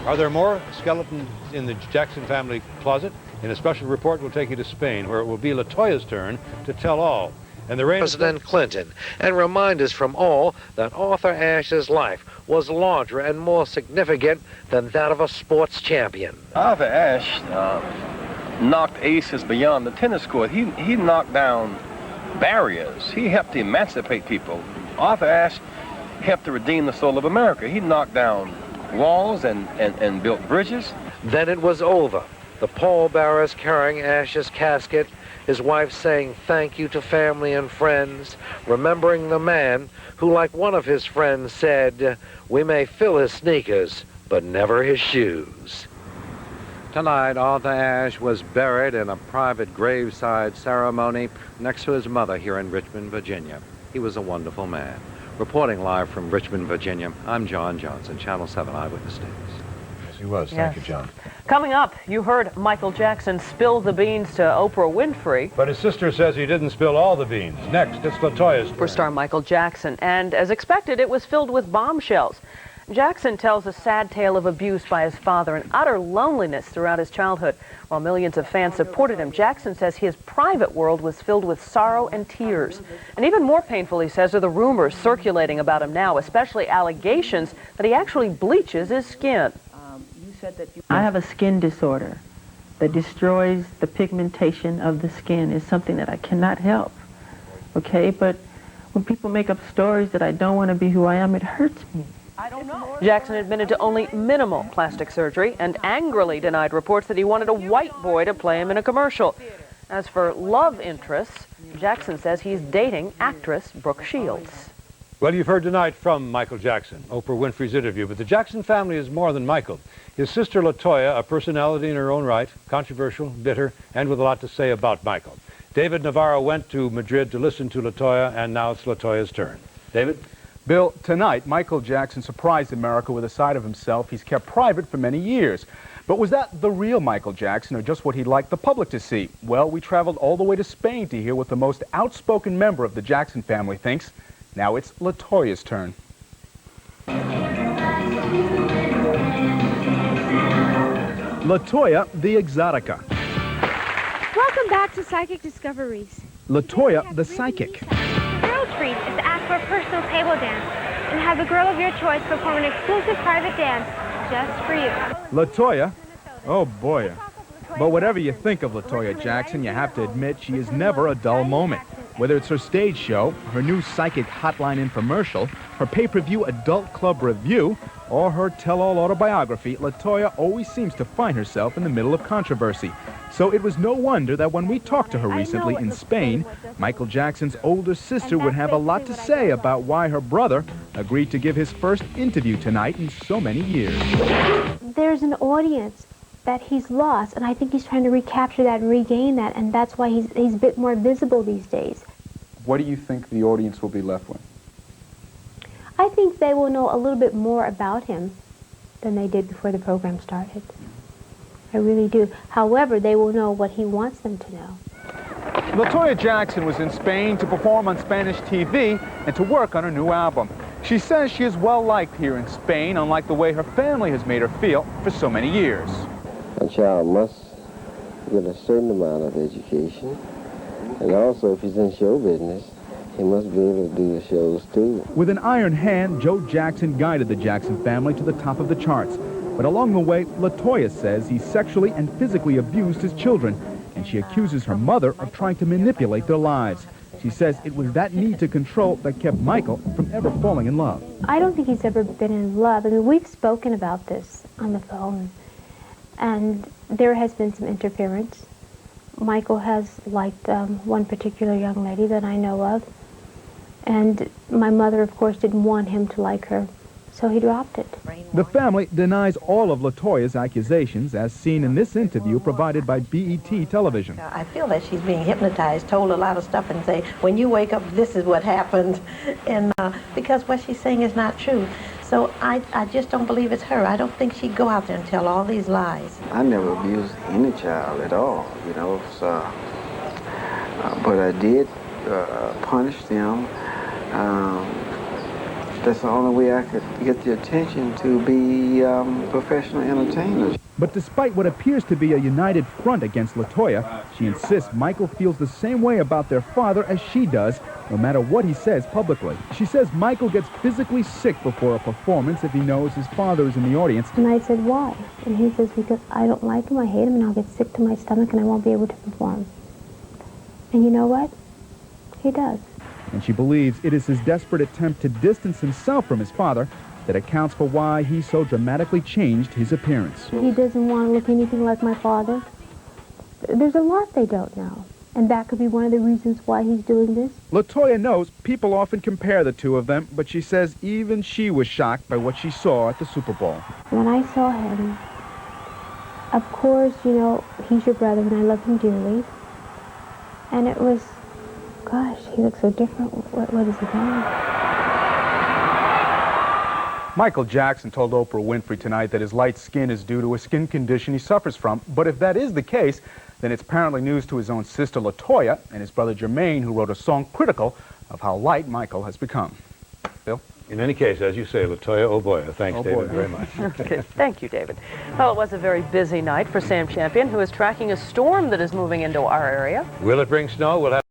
Are there more skeletons in the Jackson family closet? In a special report, we'll take you to Spain, where it will be LaToya's turn to tell all. And the reign of President Clinton, and remind us from all that Arthur Ashe's life was larger and more significant than that of a sports champion. Arthur Ashe knocked aces beyond the tennis court. He knocked down barriers. He helped to emancipate people. Arthur Ashe helped to redeem the soul of America. He knocked down walls and built bridges. Then it was over. The pallbearers carrying Ashe's casket, his wife saying thank you to family and friends, remembering the man who, like one of his friends said, we may fill his sneakers, but never his shoes. Tonight, Arthur Ashe was buried in a private graveside ceremony next to his mother here in Richmond, Virginia. He was a wonderful man. Reporting live from Richmond, Virginia, I'm John Johnson, Channel 7 Eyewitness News. Yes, he was. Thank you, John. Coming up, you heard Michael Jackson spill the beans to Oprah Winfrey. But his sister says he didn't spill all the beans. Next, it's LaToya's turn. Superstar Michael Jackson, and as expected, it was filled with bombshells. Jackson tells a sad tale of abuse by his father and utter loneliness throughout his childhood. While millions of fans supported him, Jackson says his private world was filled with sorrow and tears. And even more painful, he says, are the rumors circulating about him now, especially allegations that he actually bleaches his skin. I have a skin disorder that destroys the pigmentation of the skin. It's something that I cannot help, okay? But when people make up stories that I don't want to be who I am, it hurts me. Jackson admitted to only minimal plastic surgery and angrily denied reports that he wanted a white boy to play him in a commercial. As for love interests, Jackson says he's dating actress Brooke Shields. Well, you've heard tonight from Michael Jackson, Oprah Winfrey's interview, but the Jackson family is more than Michael. His sister LaToya, a personality in her own right, controversial, bitter, and with a lot to say about Michael. David Navarro went to Madrid to listen to LaToya, and now it's LaToya's turn. David? Bill, tonight, Michael Jackson surprised America with a side of himself he's kept private for many years. But was that the real Michael Jackson, or just what he'd like the public to see? Well, we traveled all the way to Spain to hear what the most outspoken member of the Jackson family thinks. Now it's LaToya's turn. LaToya, the exotica. Welcome back to Psychic Discoveries. LaToya, the psychic. Girl Treat is to ask for a personal table dance and have the girl of your choice perform an exclusive private dance just for you. LaToya? Oh boy. But whatever you think of LaToya Jackson, you have to admit she is never a dull moment. Whether it's her stage show, her new psychic hotline infomercial, her pay-per-view adult club review, or her tell-all autobiography, LaToya always seems to find herself in the middle of controversy. So it was no wonder that when we talked to her recently in Spain, Michael Jackson's older sister would have a lot to say about why her brother agreed to give his first interview tonight in so many years. There's an audience that he's lost, and I think he's trying to recapture that and regain that, and that's why he's a bit more visible these days. What do you think the audience will be left with? I think they will know a little bit more about him than they did before the program started. I really do. However, they will know what he wants them to know. LaToya Jackson was in Spain to perform on Spanish TV and to work on her new album. She says she is well-liked here in Spain, unlike the way her family has made her feel for so many years. A child must get a certain amount of education, and also if he's in show business, he must be able to do the shows too. With an iron hand, Joe Jackson guided the Jackson family to the top of the charts. But along the way, LaToya says he sexually and physically abused his children, and she accuses her mother of trying to manipulate their lives. She says it was that need to control that kept Michael from ever falling in love. I don't think he's ever been in love. I mean, we've spoken about this on the phone, and there has been some interference. Michael has liked one particular young lady that I know of, and my mother, of course, didn't want him to like her, so he dropped it. The family denies all of LaToya's accusations, as seen in this interview provided by BET television. I feel that she's being hypnotized, told a lot of stuff, and say, when you wake up, this is what happened, and because what she's saying is not true. So I just don't believe it's her. I don't think she'd go out there and tell all these lies. I never abused any child at all, you know, so, but I did punish them That's the only way I could get the attention to be professional entertainers. But despite what appears to be a united front against LaToya, she insists Michael feels the same way about their father as she does, no matter what he says publicly. She says Michael gets physically sick before a performance if he knows his father is in the audience. And I said, why? And he says, because I don't like him, I hate him, and I'll get sick to my stomach and I won't be able to perform. And you know what? He does. And she believes it is his desperate attempt to distance himself from his father that accounts for why he so dramatically changed his appearance. He doesn't want to look anything like my father. There's a lot they don't know. And that could be one of the reasons why he's doing this. LaToya knows people often compare the two of them, but she says even she was shocked by what she saw at the Super Bowl. When I saw him, of course, you know, he's your brother and I love him dearly. And it was, gosh, he looks so different. What is he doing? Michael Jackson told Oprah Winfrey tonight that his light skin is due to a skin condition he suffers from. But if that is the case, then it's apparently news to his own sister LaToya and his brother Jermaine, who wrote a song critical of how light Michael has become. Bill? In any case, as you say, LaToya, oh boy, thanks, David, very much. Okay, thank you, David. Well, it was a very busy night for Sam Champion, who is tracking a storm that is moving into our area. Will it bring snow? We'll have